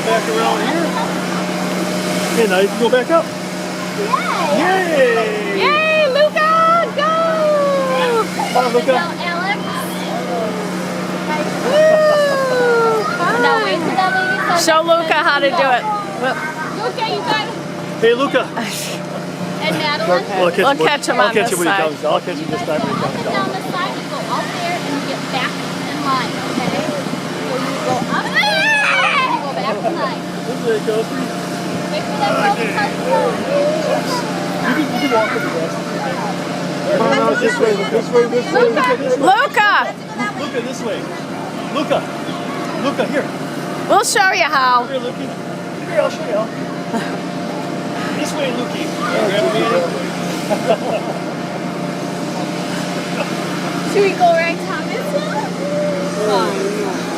back around here. And now you can go back up. Yay! Yay! Yay, Luca, go! Come on, Luca. Alex. Woo! Now wait till that lady says. Show Luca how to do it. Luca, you got it. Hey, Luca. And Madeline. We'll catch him on this when he side. comes. I'll catch him this time when he Up comes and down the side, you go out there and you get back in line, okay? So you go up there and you go back in line. This way it goes. Wait for that girl to touch the You can walk with the rest. No, this way, this way, this way. Luca, this way. Luca! Luca, this way. Luca. Luca, here. We'll show you how. Here, Lukey. Here, I'll show you how. This way, Lukey. Should we go right top?